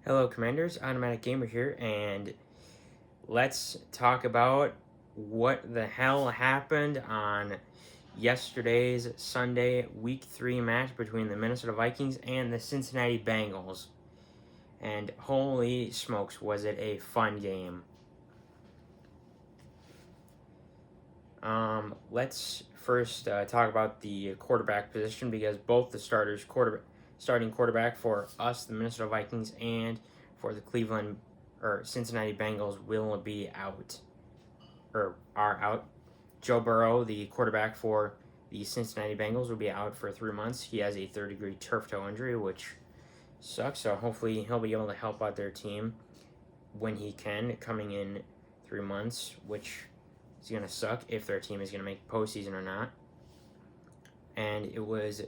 Hello, Commanders. Automatic Gamer here, and let's talk about what the hell happened on yesterday's Sunday Week 3 match between the Minnesota Vikings and the Cincinnati Bengals. And holy smokes, was it a fun game. Let's first talk about the quarterback position because both the starting quarterback for us, the Minnesota Vikings, and for the Cincinnati Bengals will be out or are out. Joe Burrow, the quarterback for the Cincinnati Bengals, will be out for 3 months. He has a third-degree turf toe injury, which sucks. So hopefully he'll be able to help out their team when he can, coming in 3 months, which is going to suck if their team is going to make postseason or not. And it was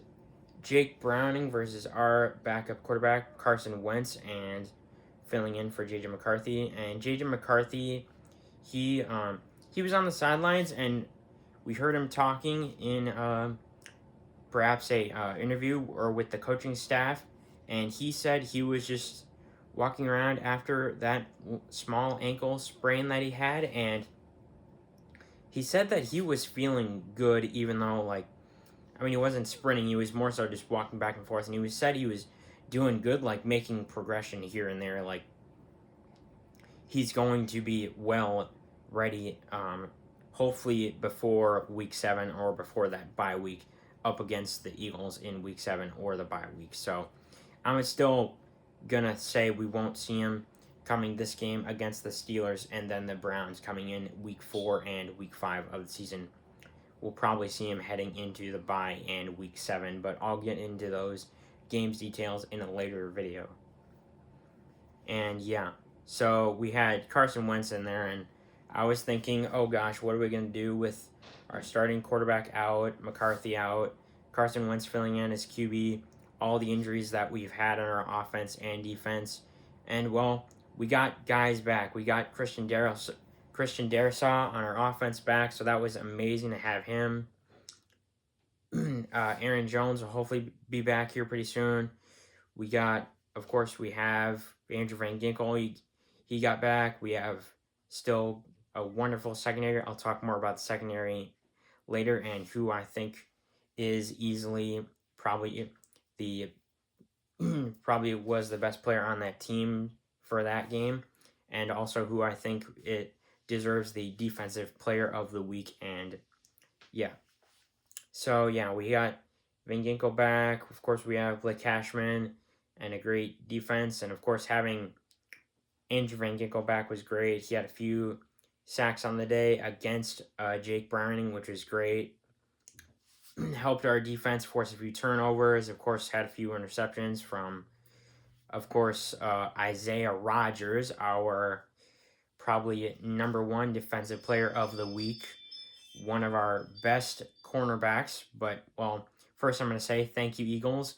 Jake Browning versus our backup quarterback, Carson Wentz, and filling in for J.J. McCarthy. And J.J. McCarthy, he was on the sidelines, and we heard him talking in perhaps a interview or with the coaching staff, and he said he was just walking around after that small ankle sprain that he had, and he said that he was feeling good, even though, he wasn't sprinting. He was more so just walking back and forth, and he said he was doing good, making progression here and there. He's going to be well ready, hopefully before Week 7 or before that bye week up against the Eagles in Week 7 or the bye week. So I'm still going to say we won't see him coming this game against the Steelers and then the Browns coming in Week 4 and Week 5 of the season. We'll probably see him heading into the bye and Week 7, but I'll get into those games details in a later video. And yeah, so we had Carson Wentz in there, and I was thinking, oh gosh, what are we going to do with our starting quarterback out, McCarthy out, Carson Wentz filling in as QB, all the injuries that we've had on our offense and defense. And well, we got guys back. We got Christian Darrisaw on our offense back, so that was amazing to have him. Aaron Jones will hopefully be back here pretty soon. We have Andrew Van Ginkel. He got back. We have still a wonderful secondary. I'll talk more about the secondary later, and who I think is easily probably was the best player on that team for that game, and also who I think it deserves the defensive player of the week. And yeah, so yeah, we got Van Ginkel back. Of course, we have Blake Cashman and a great defense, and of course having Andrew Van Ginkel back was great. He had a few sacks on the day against Jake Browning, which was great. Helped our defense force a few turnovers. Of course, had a few interceptions from, Isaiah Rodgers, our probably number one defensive player of the week, one of our best cornerbacks. But, well, first I'm going to say thank you, Eagles.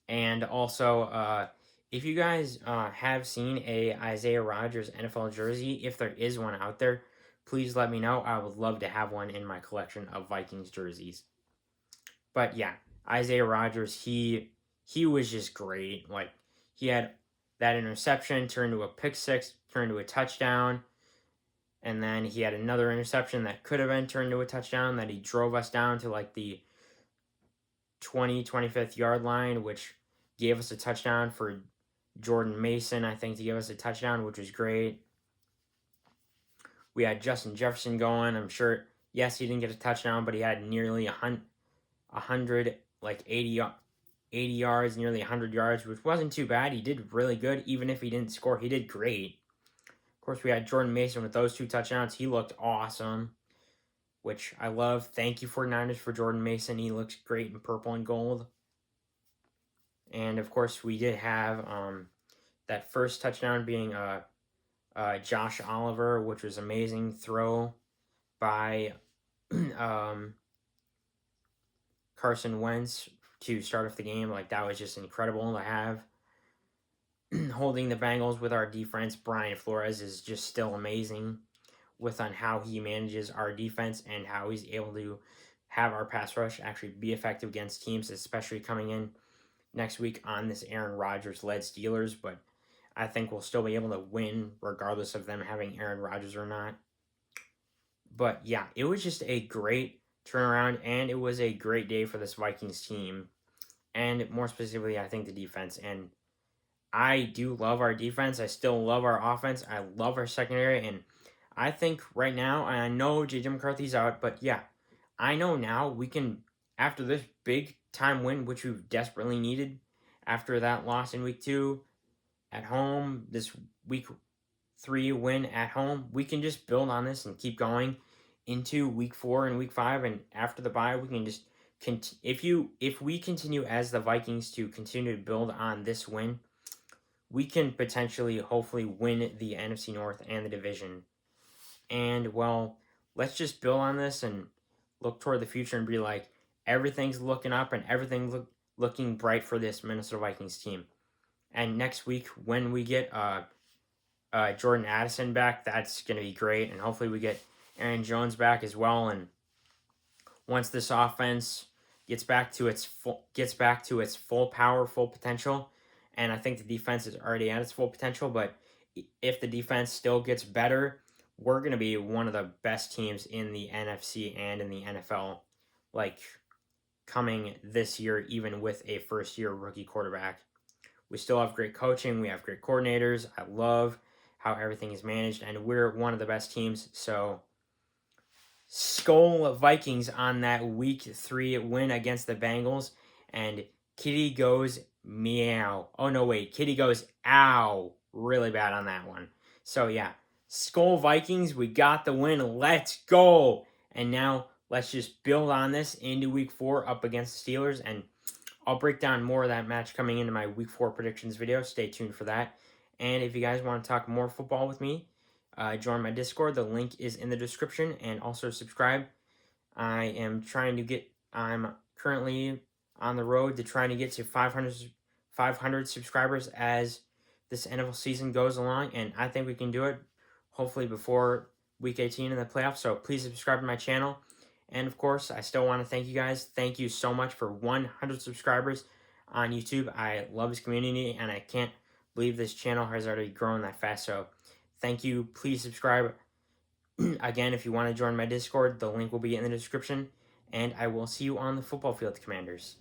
And also, if you guys have seen a Isaiah Rodgers NFL jersey, if there is one out there, please let me know. I would love to have one in my collection of Vikings jerseys. But yeah, Isaiah Rodgers, he was just great. He had that interception turned to a pick six, turned to a touchdown, and then he had another interception that could have been turned to a touchdown that he drove us down to the 25th yard line, which gave us a touchdown for Jordan Mason, I think, to give us a touchdown, which was great. We had Justin Jefferson going. I'm sure, yes, he didn't get a touchdown, but he had nearly 80 yards, nearly 100 yards, which wasn't too bad. He did really good. Even if he didn't score, he did great. Of course, we had Jordan Mason with those 2 touchdowns. He looked awesome, which I love. Thank you, 49ers, for Jordan Mason. He looks great in purple and gold. And, of course, we did have that first touchdown being Josh Oliver, which was amazing throw by Carson Wentz to start off the game. That was just incredible to have. Holding the Bengals with our defense, Brian Flores is just still amazing on how he manages our defense and how he's able to have our pass rush actually be effective against teams, especially coming in next week on this Aaron Rodgers-led Steelers. But I think we'll still be able to win regardless of them having Aaron Rodgers or not. But yeah, it was just a great turnaround, and it was a great day for this Vikings team. And more specifically, I think the defense. And I do love our defense. I still love our offense. I love our secondary. And I think right now, and I know J.J. McCarthy's out, but yeah, I know now we can, after this big time win, which we've desperately needed after that loss in week 2 at home, this week 3 win at home, we can just build on this and keep going into week 4 and week 5. And after the bye, we can just if we continue as the Vikings to continue to build on this win, we can potentially, hopefully, win the NFC North and the division. And, well, let's just build on this and look toward the future and be like, everything's looking up and everything's looking bright for this Minnesota Vikings team. And next week, when we get Jordan Addison back, that's going to be great. And hopefully we get Aaron Jones back as well. And once this offense gets back to its full power, full potential, and I think the defense is already at its full potential, but if the defense still gets better, we're going to be one of the best teams in the NFC and in the NFL, like coming this year, even with a first-year rookie quarterback. We still have great coaching. We have great coordinators. I love how everything is managed, and we're one of the best teams. So, SKOL Vikings on that week 3 win against the Bengals, and Kitty goes meow. Oh no, wait, Kitty goes ow really bad on that one. So yeah, SKOL Vikings, we got the win. Let's go. And now let's just build on this into week 4 up against the Steelers, and I'll break down more of that match coming into my week 4 predictions video. Stay tuned for that. And if you guys want to talk more football with me, join my Discord. The link is in the description, and also subscribe. I'm currently on the road to trying to get to 500 subscribers as this NFL season goes along, and I think we can do it hopefully before week 18 in the playoffs. So please subscribe to my channel. And of course, I still want to thank you guys. Thank you so much for 100 subscribers on YouTube. I love this community, and I can't believe this channel has already grown that fast. So thank you. Please subscribe. Again, if you want to join my Discord, the link will be in the description. And I will see you on the football field, Commanders.